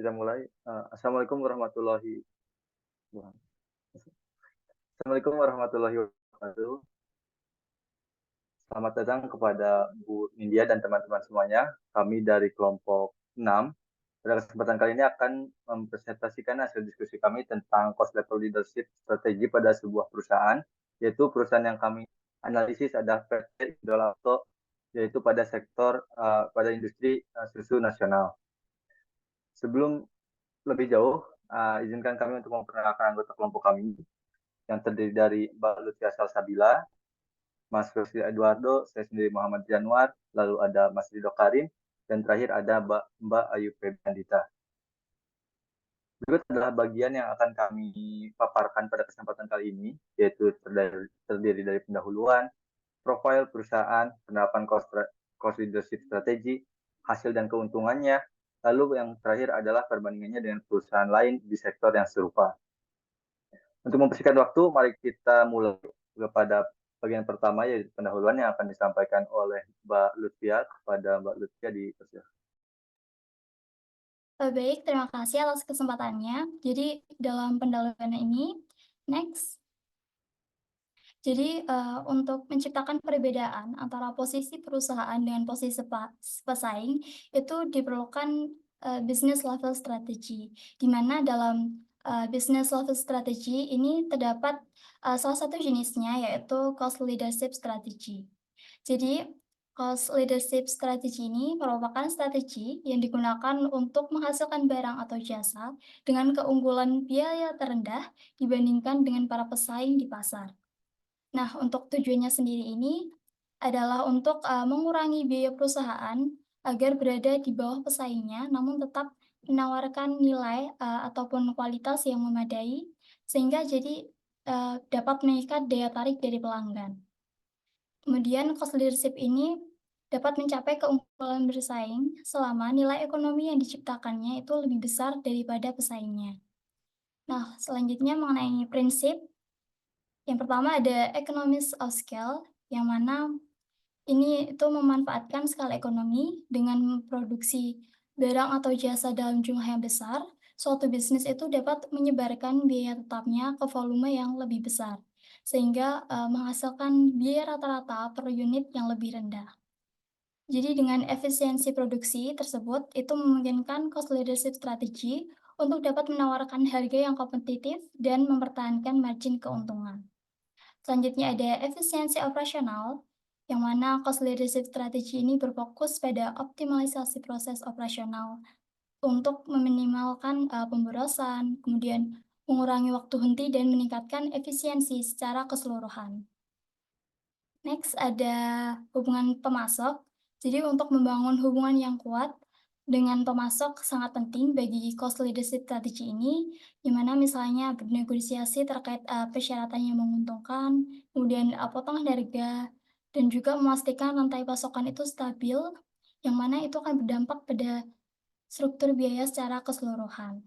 kita mulai. Assalamualaikum warahmatullahi Assalamualaikum warahmatullahi wabarakatuh. Selamat datang kepada Bu Nindya dan teman-teman semuanya. Kami dari kelompok 6. Pada kesempatan kali ini akan mempresentasikan hasil diskusi kami tentang cost level leadership strategi pada sebuah perusahaan, yaitu perusahaan yang kami analisis adalah PT Indolabso, yaitu pada sektor pada industri susu nasional. Sebelum lebih jauh, izinkan kami untuk memperkenalkan anggota kelompok kami yang terdiri dari Mbak Lutfi Salsabila, Mas Rusdi Eduardo, saya sendiri Muhammad Januar, lalu ada Mas Rido Karim, dan terakhir ada Mbak Ayu Febriandita. Berikut adalah bagian yang akan kami paparkan pada kesempatan kali ini, yaitu terdiri dari pendahuluan, profil perusahaan, penerapan cost leadership strategi, hasil dan keuntungannya, lalu yang terakhir adalah perbandingannya dengan perusahaan lain di sektor yang serupa. Untuk mempersingkat waktu, mari kita mulai kepada bagian pertama, yaitu pendahuluan yang akan disampaikan oleh Mbak Lutfia. Kepada Mbak Lutfia dipersilakan. Baik, terima kasih atas kesempatannya. Jadi dalam pendahuluan ini, next. Jadi untuk menciptakan perbedaan antara posisi perusahaan dengan posisi pesaing itu diperlukan business level strategy, di mana dalam business level strategy ini terdapat salah satu jenisnya yaitu cost leadership strategy. Jadi cost leadership strategy ini merupakan strategi yang digunakan untuk menghasilkan barang atau jasa dengan keunggulan biaya terendah dibandingkan dengan para pesaing di pasar. Nah, untuk tujuannya sendiri ini adalah untuk mengurangi biaya perusahaan agar berada di bawah pesaingnya, namun tetap menawarkan nilai ataupun kualitas yang memadai, sehingga jadi dapat meningkat daya tarik dari pelanggan. Kemudian cost leadership ini dapat mencapai keunggulan bersaing selama nilai ekonomi yang diciptakannya itu lebih besar daripada pesaingnya. Nah, selanjutnya mengenai prinsip, yang pertama ada economies of scale, yang mana ini itu memanfaatkan skala ekonomi dengan memproduksi barang atau jasa dalam jumlah yang besar. Suatu bisnis itu dapat menyebarkan biaya tetapnya ke volume yang lebih besar, sehingga menghasilkan biaya rata-rata per unit yang lebih rendah. Jadi dengan efisiensi produksi tersebut, itu memungkinkan cost leadership strategy untuk dapat menawarkan harga yang kompetitif dan mempertahankan margin keuntungan. Selanjutnya ada efisiensi operasional, yang mana cost leadership strategy ini berfokus pada optimalisasi proses operasional untuk meminimalkan pemborosan, kemudian mengurangi waktu henti dan meningkatkan efisiensi secara keseluruhan. Next ada hubungan pemasok. Jadi untuk membangun hubungan yang kuat dengan pemasok sangat penting bagi cost leadership strategy ini, di mana misalnya bernegosiasi terkait persyaratan yang menguntungkan, kemudian potongan harga, dan juga memastikan rantai pasokan itu stabil, yang mana itu akan berdampak pada struktur biaya secara keseluruhan.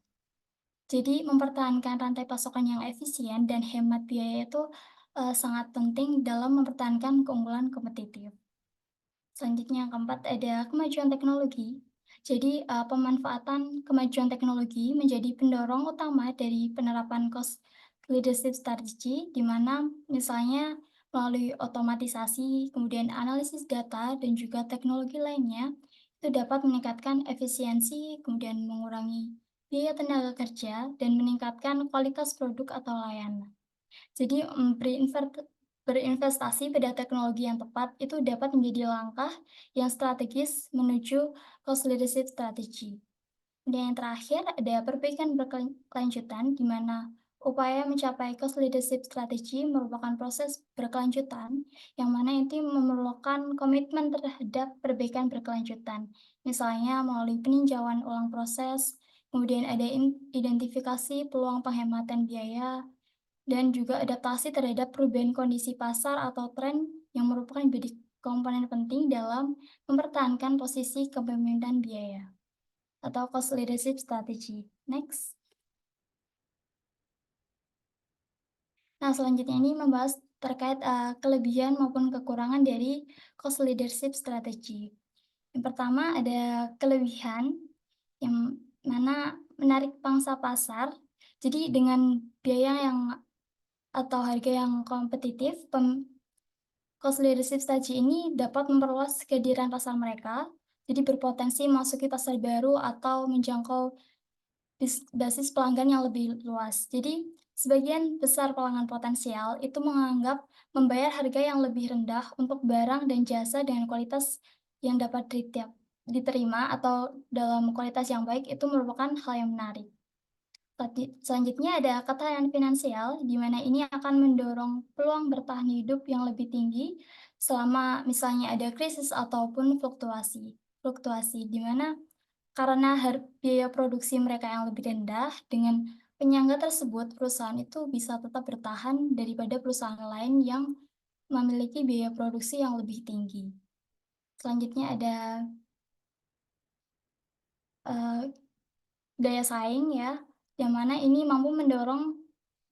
Jadi mempertahankan rantai pasokan yang efisien dan hemat biaya itu sangat penting dalam mempertahankan keunggulan kompetitif. Selanjutnya yang keempat ada kemajuan teknologi. Jadi pemanfaatan kemajuan teknologi menjadi pendorong utama dari penerapan cost leadership strategy, di mana misalnya melalui otomatisasi, kemudian analisis data, dan juga teknologi lainnya, itu dapat meningkatkan efisiensi, kemudian mengurangi biaya tenaga kerja, dan meningkatkan kualitas produk atau layanan. Jadi berinvestasi pada teknologi yang tepat itu dapat menjadi langkah yang strategis menuju cost leadership strategy. Dan yang terakhir ada perbaikan berkelanjutan, di mana upaya mencapai cost leadership strategy merupakan proses berkelanjutan yang mana itu memerlukan komitmen terhadap perbaikan berkelanjutan. Misalnya melalui peninjauan ulang proses, kemudian ada identifikasi peluang penghematan biaya, dan juga adaptasi terhadap perubahan kondisi pasar atau tren yang merupakan menjadi komponen penting dalam mempertahankan posisi kepemimpinan biaya atau cost leadership strategy. Next. Nah, selanjutnya ini membahas terkait kelebihan maupun kekurangan dari cost leadership strategy. Yang pertama ada kelebihan, yang mana menarik pangsa pasar. Jadi dengan biaya yang atau harga yang kompetitif, cost leadership strategy ini dapat memperluas kehadiran pasar mereka, jadi berpotensi memasuki pasar baru atau menjangkau basis pelanggan yang lebih luas. Jadi, sebagian besar pelanggan potensial itu menganggap membayar harga yang lebih rendah untuk barang dan jasa dengan kualitas yang dapat diterima atau dalam kualitas yang baik itu merupakan hal yang menarik. Selanjutnya ada ketahanan finansial, di mana ini akan mendorong peluang bertahan hidup yang lebih tinggi selama misalnya ada krisis ataupun fluktuasi. Fluktuasi, di mana karena biaya produksi mereka yang lebih rendah, dengan penyangga tersebut perusahaan itu bisa tetap bertahan daripada perusahaan lain yang memiliki biaya produksi yang lebih tinggi. Selanjutnya ada eh, daya saing ya, yang mana ini mampu mendorong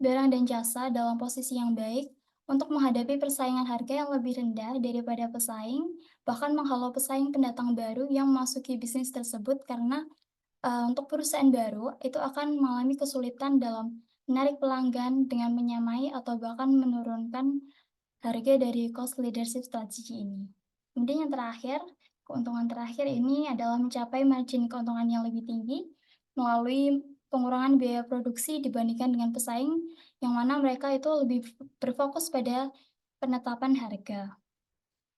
barang dan jasa dalam posisi yang baik untuk menghadapi persaingan harga yang lebih rendah daripada pesaing, bahkan menghalau pesaing pendatang baru yang memasuki bisnis tersebut karena untuk perusahaan baru, itu akan mengalami kesulitan dalam menarik pelanggan dengan menyamai atau bahkan menurunkan harga dari cost leadership strategy ini. Kemudian yang terakhir, keuntungan terakhir ini adalah mencapai margin keuntungan yang lebih tinggi melalui pengurangan biaya produksi dibandingkan dengan pesaing, yang mana mereka itu lebih berfokus pada penetapan harga.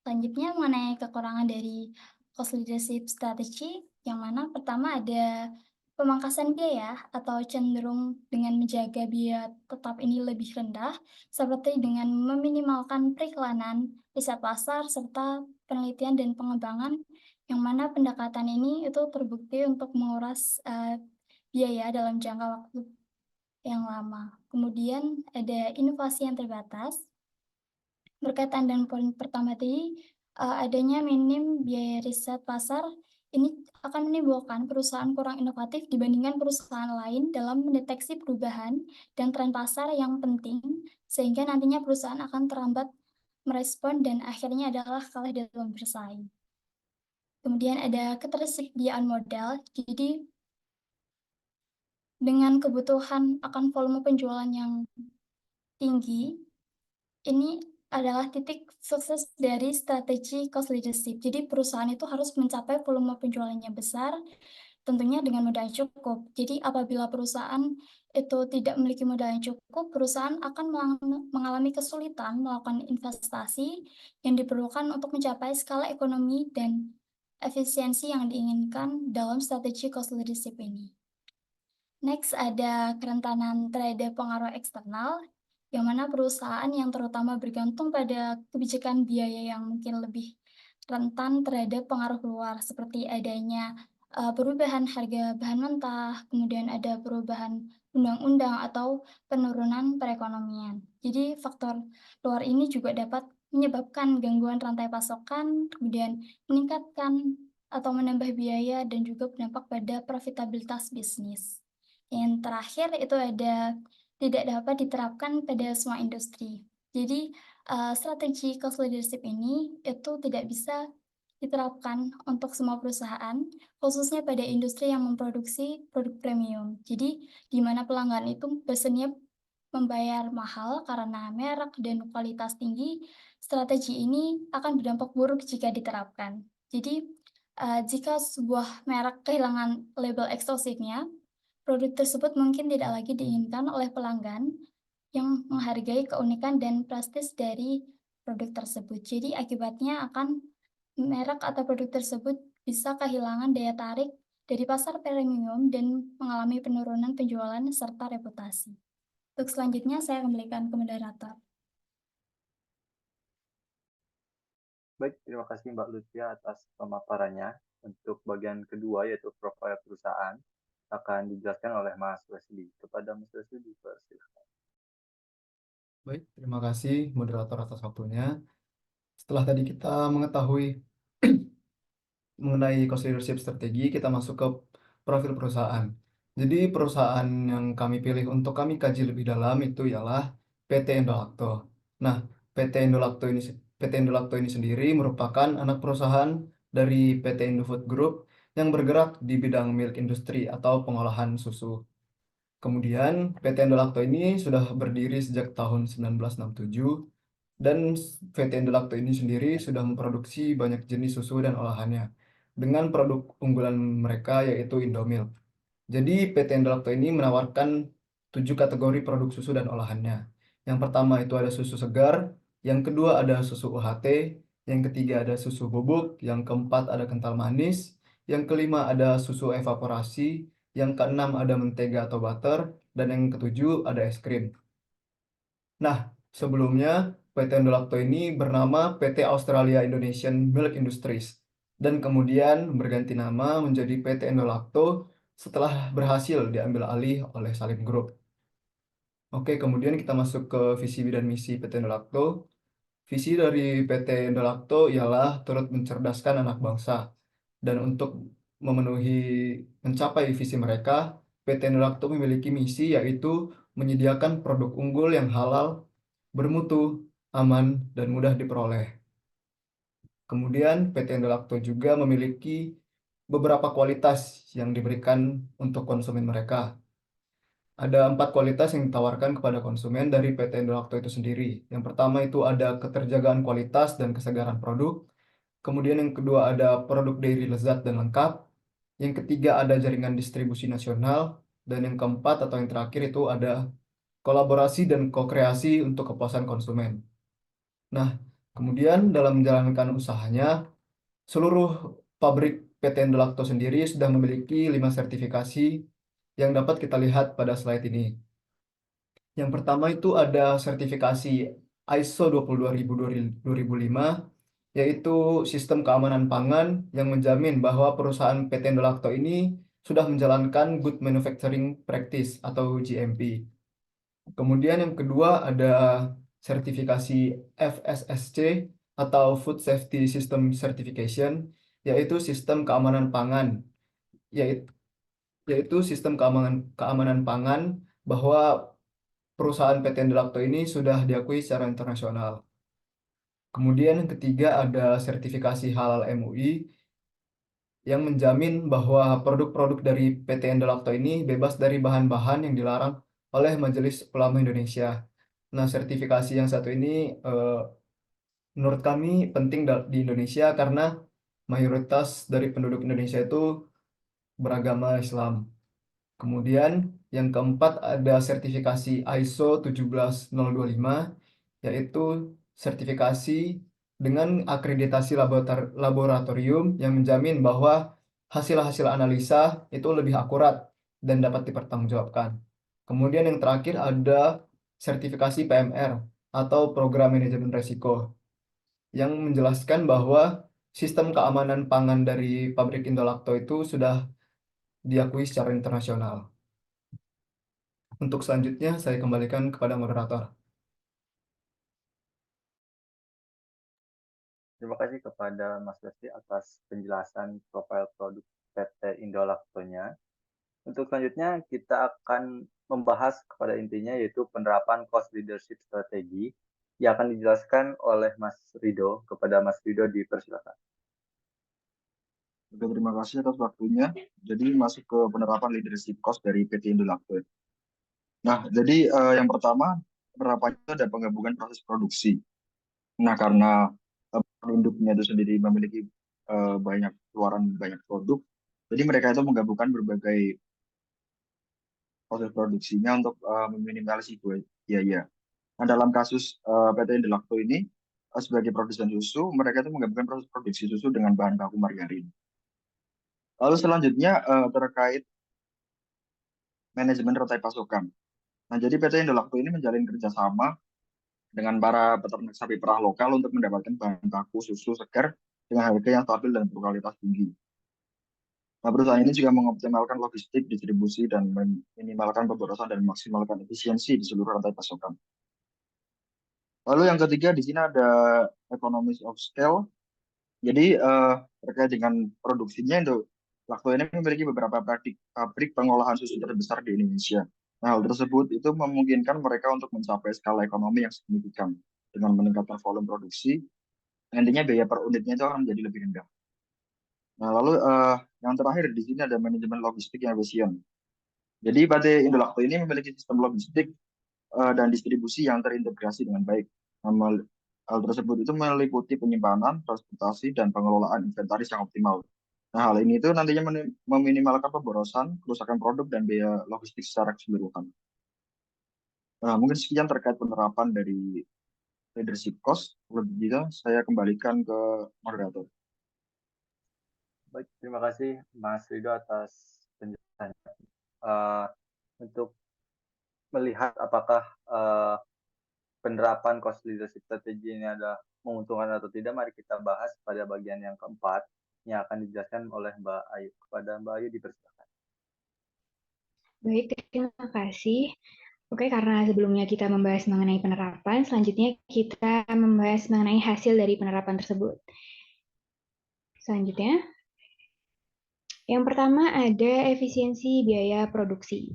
Selanjutnya mengenai kekurangan dari cost leadership strategy, yang mana pertama ada pemangkasan biaya atau cenderung dengan menjaga biaya tetap ini lebih rendah, seperti dengan meminimalkan periklanan, riset pasar, serta penelitian dan pengembangan, yang mana pendekatan ini itu terbukti untuk menguras biaya dalam jangka waktu yang lama. Kemudian ada inovasi yang terbatas. Berkaitan dengan poin pertama tadi, adanya minim biaya riset pasar, ini akan menimbulkan perusahaan kurang inovatif dibandingkan perusahaan lain dalam mendeteksi perubahan dan tren pasar yang penting, sehingga nantinya perusahaan akan terlambat merespon dan akhirnya adalah kalah dalam bersaing. Kemudian ada ketersediaan modal, jadi dengan kebutuhan akan volume penjualan yang tinggi, ini adalah titik sukses dari strategi cost leadership. Jadi perusahaan itu harus mencapai volume penjualannya besar, tentunya dengan modal yang cukup. Jadi apabila perusahaan itu tidak memiliki modal yang cukup, perusahaan akan mengalami kesulitan melakukan investasi yang diperlukan untuk mencapai skala ekonomi dan efisiensi yang diinginkan dalam strategi cost leadership ini. Next ada kerentanan terhadap pengaruh eksternal, yang mana perusahaan yang terutama bergantung pada kebijakan biaya yang mungkin lebih rentan terhadap pengaruh luar, seperti adanya perubahan harga bahan mentah, kemudian ada perubahan undang-undang atau penurunan perekonomian. Jadi faktor luar ini juga dapat menyebabkan gangguan rantai pasokan, kemudian meningkatkan atau menambah biaya dan juga berdampak pada profitabilitas bisnis. Yang terakhir itu ada tidak dapat diterapkan pada semua industri. Jadi, strategi cost leadership ini itu tidak bisa diterapkan untuk semua perusahaan, khususnya pada industri yang memproduksi produk premium. Jadi, di mana pelanggan itu bersedia membayar mahal karena merek dan kualitas tinggi, strategi ini akan berdampak buruk jika diterapkan. Jadi, jika sebuah merek kehilangan label eksklusifnya, produk tersebut mungkin tidak lagi diinginkan oleh pelanggan yang menghargai keunikan dan prestis dari produk tersebut. Jadi akibatnya akan merek atau produk tersebut bisa kehilangan daya tarik dari pasar premium dan mengalami penurunan penjualan serta reputasi. Untuk selanjutnya saya kembalikan ke moderator. Baik, terima kasih Mbak Lucia atas pemaparannya. Untuk bagian kedua yaitu profil perusahaan akan dijelaskan oleh Mas Wesley. Kepada Mas Wesley dipersilakan. Baik, terima kasih moderator atas waktunya. Setelah tadi kita mengetahui mengenai cost leadership strategi, kita masuk ke profil perusahaan. Jadi perusahaan yang kami pilih untuk kami kaji lebih dalam itu ialah PT Indolakto. Nah, PT Indolakto ini sendiri merupakan anak perusahaan dari PT Indofood Group yang bergerak di bidang milk industri atau pengolahan susu. Kemudian PT Indolakto ini sudah berdiri sejak tahun 1967 dan PT Indolakto ini sendiri sudah memproduksi banyak jenis susu dan olahannya dengan produk unggulan mereka yaitu Indomilk. Jadi PT Indolakto ini menawarkan 7 kategori produk susu dan olahannya. Yang pertama itu ada susu segar, yang kedua ada susu UHT, yang ketiga ada susu bubuk, yang keempat ada kental manis, yang kelima ada susu evaporasi, yang keenam ada mentega atau butter, dan yang ketujuh ada es krim. Nah, sebelumnya PT Indolakto ini bernama PT Australia Indonesian Milk Industries dan kemudian berganti nama menjadi PT Indolakto setelah berhasil diambil alih oleh Salim Group. Oke, kemudian kita masuk ke visi dan misi PT Indolakto. Visi dari PT Indolakto ialah turut mencerdaskan anak bangsa. Dan untuk mencapai visi mereka, PT Indolakto memiliki misi yaitu menyediakan produk unggul yang halal, bermutu, aman, dan mudah diperoleh. Kemudian PT Indolakto juga memiliki beberapa kualitas yang diberikan untuk konsumen mereka. Ada 4 kualitas yang ditawarkan kepada konsumen dari PT Indolakto itu sendiri. Yang pertama itu ada keterjagaan kualitas dan kesegaran produk. Kemudian yang kedua ada produk dairy lezat dan lengkap. Yang ketiga ada jaringan distribusi nasional. Dan yang keempat atau yang terakhir itu ada kolaborasi dan ko-kreasi untuk kepuasan konsumen. Nah, kemudian dalam menjalankan usahanya, seluruh pabrik PT Indolakto sendiri sudah memiliki 5 sertifikasi yang dapat kita lihat pada slide ini. Yang pertama itu ada sertifikasi ISO 22005, yaitu sistem keamanan pangan yang menjamin bahwa perusahaan PT Indolakto ini sudah menjalankan Good Manufacturing Practice atau GMP. Kemudian yang kedua ada sertifikasi FSSC atau Food Safety System Certification, yaitu sistem keamanan pangan, yaitu sistem keamanan pangan bahwa perusahaan PT Indolakto ini sudah diakui secara internasional. Kemudian yang ketiga ada sertifikasi halal MUI yang menjamin bahwa produk-produk dari PT Indolakto ini bebas dari bahan-bahan yang dilarang oleh Majelis Ulama Indonesia. Nah, sertifikasi yang satu ini menurut kami penting di Indonesia karena mayoritas dari penduduk Indonesia itu beragama Islam. Kemudian yang keempat ada sertifikasi ISO 17025, yaitu sertifikasi dengan akreditasi laboratorium yang menjamin bahwa hasil-hasil analisa itu lebih akurat dan dapat dipertanggungjawabkan. Kemudian yang terakhir ada sertifikasi PMR atau Program Manajemen Risiko yang menjelaskan bahwa sistem keamanan pangan dari pabrik Indolakto itu sudah diakui secara internasional. Untuk selanjutnya, saya kembalikan kepada moderator. Terima kasih kepada Mas Lesti atas penjelasan profil produk PT Indolaktonya. Untuk selanjutnya kita akan membahas kepada intinya yaitu penerapan cost leadership strategi yang akan dijelaskan oleh Mas Rido. Kepada Mas Rido dipersilakan. Oke, terima kasih atas waktunya. Jadi masuk ke penerapan leadership cost dari PT Indolakto. Nah, jadi yang pertama penerapannya itu ada penggabungan proses produksi. Nah, karena induknya itu sendiri memiliki banyak keluaran banyak produk, jadi mereka itu menggabungkan berbagai proses produksinya untuk meminimalisasi biaya. Nah, dalam kasus PT Indolakto ini sebagai produsen susu, mereka itu menggabungkan proses produksi susu dengan bahan baku margarin. Lalu selanjutnya terkait manajemen rantai pasokan. Nah, jadi PT Indolakto ini menjalin kerjasama dengan para peternak sapi perah lokal untuk mendapatkan bahan baku susu segar dengan harga yang stabil dan berkualitas tinggi. Nah, perusahaan ini juga mengoptimalkan logistik, distribusi, dan meminimalkan pemborosan dan memaksimalkan efisiensi di seluruh rantai pasokan. Lalu yang ketiga di sini ada economies of scale. Jadi terkait dengan produksinya, Indolakto ini memiliki beberapa pabrik pengolahan susu terbesar di Indonesia. Nah, hal tersebut itu memungkinkan mereka untuk mencapai skala ekonomi yang signifikan dengan meningkatkan volume produksi. Nantinya biaya per unitnya itu akan menjadi lebih rendah. Nah, lalu yang terakhir di sini ada manajemen logistik yang efisien. Jadi PT Indolakto ini memiliki sistem logistik dan distribusi yang terintegrasi dengan baik. Hal tersebut itu meliputi penyimpanan, transportasi, dan pengelolaan inventaris yang optimal. Nah, hal ini itu nantinya meminimalkan pemborosan, kerusakan produk, dan biaya logistik secara keseluruhan. Nah, mungkin sekian terkait penerapan dari leadership cost. Lebih jika saya kembalikan ke moderator. Baik, terima kasih Mas Rido atas penjelasannya. Untuk melihat apakah penerapan cost leadership strategi ini adalah menguntungkan atau tidak, mari kita bahas pada bagian yang keempat yang akan dijelaskan oleh Mbak Ayu. Kepada Mbak Ayu dipersilakan. Baik, terima kasih. Oke, karena sebelumnya kita membahas mengenai penerapan, selanjutnya kita membahas mengenai hasil dari penerapan tersebut. Selanjutnya, yang pertama ada efisiensi biaya produksi.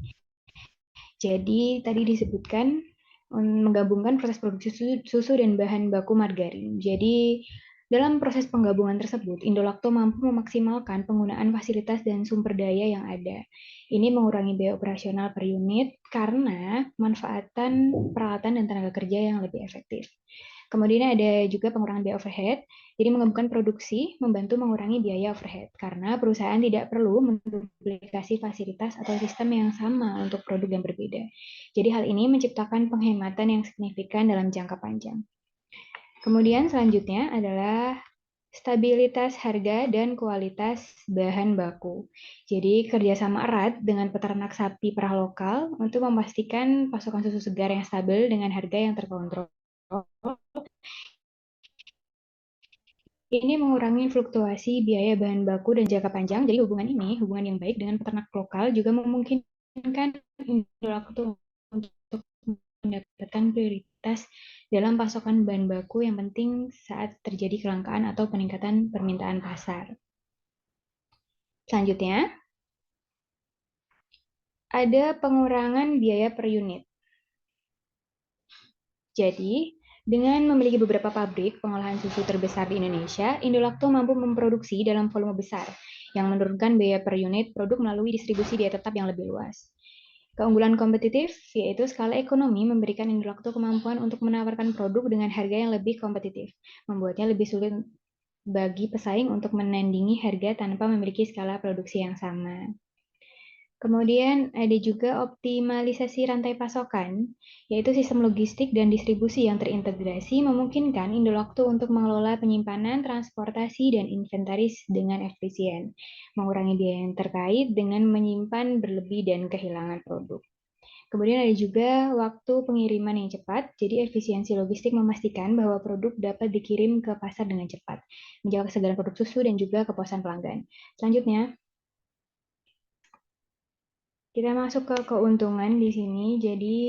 Jadi, tadi disebutkan menggabungkan proses produksi susu dan bahan baku margarin. Jadi, dalam proses penggabungan tersebut, Indolakto mampu memaksimalkan penggunaan fasilitas dan sumber daya yang ada. Ini mengurangi biaya operasional per unit karena manfaatan peralatan dan tenaga kerja yang lebih efektif. Kemudian ada juga pengurangan biaya overhead. Jadi menggabungkan produksi membantu mengurangi biaya overhead karena perusahaan tidak perlu menduplikasi fasilitas atau sistem yang sama untuk produk yang berbeda. Jadi hal ini menciptakan penghematan yang signifikan dalam jangka panjang. Kemudian selanjutnya adalah stabilitas harga dan kualitas bahan baku. Jadi kerjasama erat dengan peternak sapi perah lokal untuk memastikan pasokan susu segar yang stabil dengan harga yang terkontrol. Ini mengurangi fluktuasi biaya bahan baku dan jangka panjang. Jadi hubungan yang baik dengan peternak lokal juga memungkinkan Indolakto untuk mendapatkan prioritas dalam pasokan bahan baku yang penting saat terjadi kelangkaan atau peningkatan permintaan pasar. Selanjutnya, ada pengurangan biaya per unit. Jadi, dengan memiliki beberapa pabrik pengolahan susu terbesar di Indonesia, Indolakto mampu memproduksi dalam volume besar, yang menurunkan biaya per unit produk melalui distribusi biaya tetap yang lebih luas. Keunggulan kompetitif, yaitu skala ekonomi memberikan Indolakto kemampuan untuk menawarkan produk dengan harga yang lebih kompetitif, membuatnya lebih sulit bagi pesaing untuk menandingi harga tanpa memiliki skala produksi yang sama. Kemudian ada juga optimalisasi rantai pasokan, yaitu sistem logistik dan distribusi yang terintegrasi memungkinkan Indolakto untuk mengelola penyimpanan, transportasi, dan inventaris dengan efisien, mengurangi biaya yang terkait dengan menyimpan berlebih dan kehilangan produk. Kemudian ada juga waktu pengiriman yang cepat, jadi efisiensi logistik memastikan bahwa produk dapat dikirim ke pasar dengan cepat, menjaga kesegaran produk susu dan juga kepuasan pelanggan. Selanjutnya, kita masuk ke keuntungan di sini. Jadi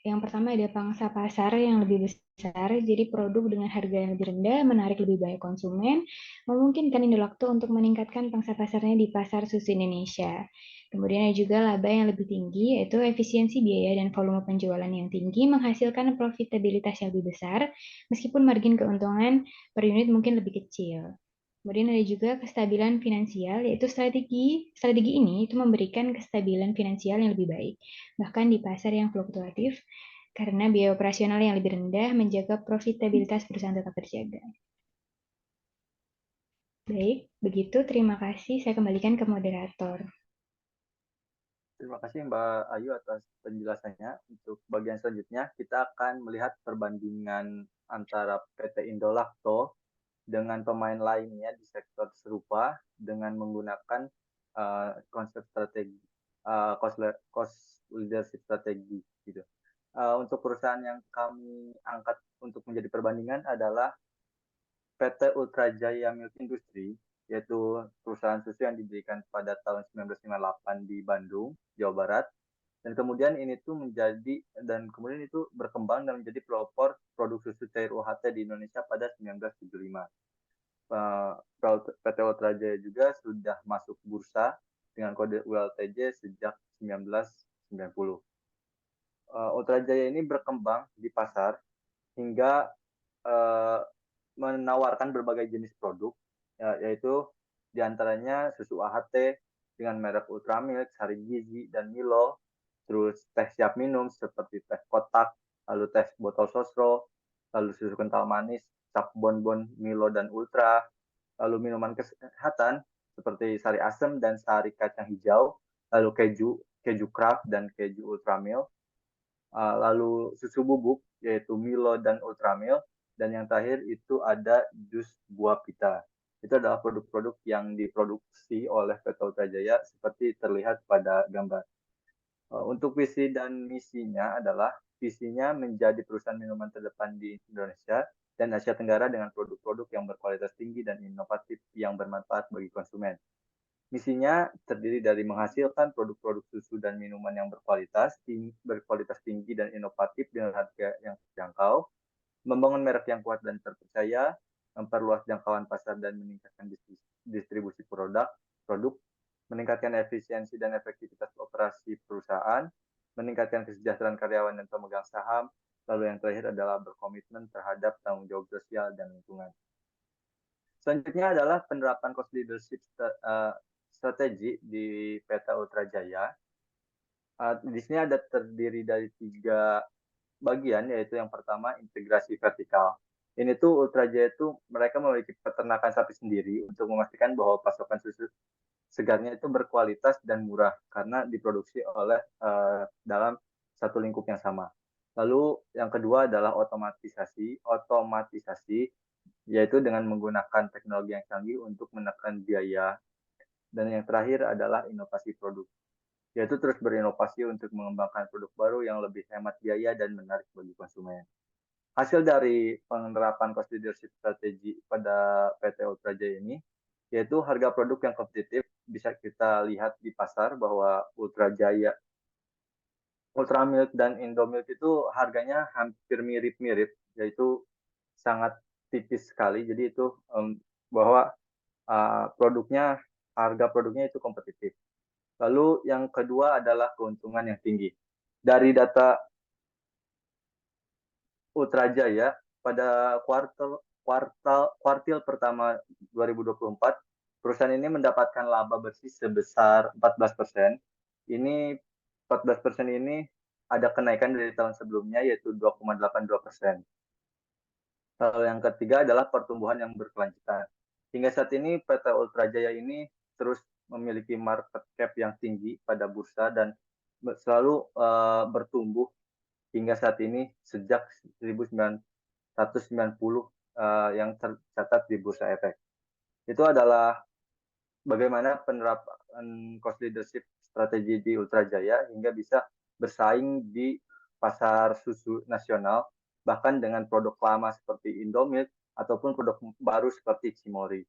yang pertama ada pangsa pasar yang lebih besar. Jadi produk dengan harga yang lebih rendah menarik lebih banyak konsumen, memungkinkan Indolakto untuk meningkatkan pangsa pasarnya di pasar susu Indonesia. Kemudian ada juga laba yang lebih tinggi, yaitu efisiensi biaya dan volume penjualan yang tinggi menghasilkan profitabilitas yang lebih besar, meskipun margin keuntungan per unit mungkin lebih kecil. Kemudian ada juga kestabilan finansial, yaitu strategi ini itu memberikan kestabilan finansial yang lebih baik, bahkan di pasar yang fluktuatif, karena biaya operasional yang lebih rendah menjaga profitabilitas perusahaan tetap terjaga. Baik, begitu. Terima kasih. Saya kembalikan ke moderator. Terima kasih Mbak Ayu atas penjelasannya. Untuk bagian selanjutnya, kita akan melihat perbandingan antara PT Indolakto dengan pemain lainnya di sektor serupa dengan menggunakan konsep strategi cost leadership strategi gitu. Untuk perusahaan yang kami angkat untuk menjadi perbandingan adalah PT Ultra Jaya Milk Industry, yaitu perusahaan susu yang didirikan pada tahun 1958 di Bandung, Jawa Barat. Dan kemudian itu berkembang dan menjadi pelopor produk susu cair UHT di Indonesia pada 1975. PT Ultra Jaya juga sudah masuk bursa dengan kode ULTJ sejak 1990. Ultra Jaya ini berkembang di pasar hingga menawarkan berbagai jenis produk, yaitu di antaranya susu AHT dengan merek Ultramilk, Sari Gizi, dan Milo, terus teh siap minum seperti teh kotak, lalu teh botol sosro, lalu susu kental manis, cap bonbon, Milo, dan Ultra, lalu minuman kesehatan seperti sari asem dan sari kacang hijau, lalu keju craft dan keju Ultramilk, lalu susu bubuk yaitu Milo dan Ultramilk, dan yang terakhir itu ada jus buah pita. Itu adalah produk-produk yang diproduksi oleh PT Ultra Jaya seperti terlihat pada gambar. Untuk visi dan misinya adalah visinya menjadi perusahaan minuman terdepan di Indonesia dan Asia Tenggara dengan produk-produk yang berkualitas tinggi dan inovatif yang bermanfaat bagi konsumen. Misinya terdiri dari menghasilkan produk-produk susu dan minuman yang berkualitas tinggi dan inovatif dengan harga yang terjangkau, membangun merek yang kuat dan terpercaya, memperluas jangkauan pasar dan meningkatkan distribusi produk, meningkatkan efisiensi dan efektivitas operasi perusahaan, meningkatkan kesejahteraan karyawan dan pemegang saham, lalu yang terakhir adalah berkomitmen terhadap tanggung jawab sosial dan lingkungan. Selanjutnya adalah penerapan cost leadership strategi di PT Ultra Jaya. Di sini ada terdiri dari 3 bagian, yaitu yang pertama integrasi vertikal. Ini tuh Ultra Jaya itu mereka memiliki peternakan sapi sendiri untuk memastikan bahwa pasokan susu segarnya itu berkualitas dan murah karena diproduksi oleh dalam satu lingkup yang sama. Lalu yang kedua adalah otomatisasi, yaitu dengan menggunakan teknologi yang canggih untuk menekan biaya. Dan yang terakhir adalah inovasi produk, yaitu terus berinovasi untuk mengembangkan produk baru yang lebih hemat biaya dan menarik bagi konsumen. Hasil dari penerapan cost leadership strategi pada PT Ultra Jaya ini, yaitu harga produk yang kompetitif. Bisa kita lihat di pasar bahwa Ultra Jaya, Ultramilk, dan Indomilk itu harganya hampir mirip-mirip, yaitu sangat tipis sekali. Jadi itu bahwa harga produknya itu kompetitif. Lalu yang kedua adalah keuntungan yang tinggi. Dari data Ultra Jaya pada kuartil pertama 2024, perusahaan ini mendapatkan laba bersih sebesar 14%. Ini 14% ini ada kenaikan dari tahun sebelumnya, yaitu 2,82%. Lalu yang ketiga adalah pertumbuhan yang berkelanjutan. Hingga saat ini PT Ultra Jaya ini terus memiliki market cap yang tinggi pada bursa dan selalu bertumbuh hingga saat ini sejak 1990 yang tercatat di Bursa Efek. Itu adalah bagaimana penerapan cost leadership strategi di Ultra Jaya hingga bisa bersaing di pasar susu nasional, bahkan dengan produk lama seperti Indomilk ataupun produk baru seperti Cimory.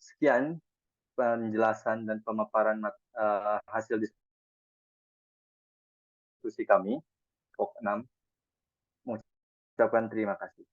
Sekian penjelasan dan pemaparan hasil diskusi kami, POK 6. Mengucapkan terima kasih.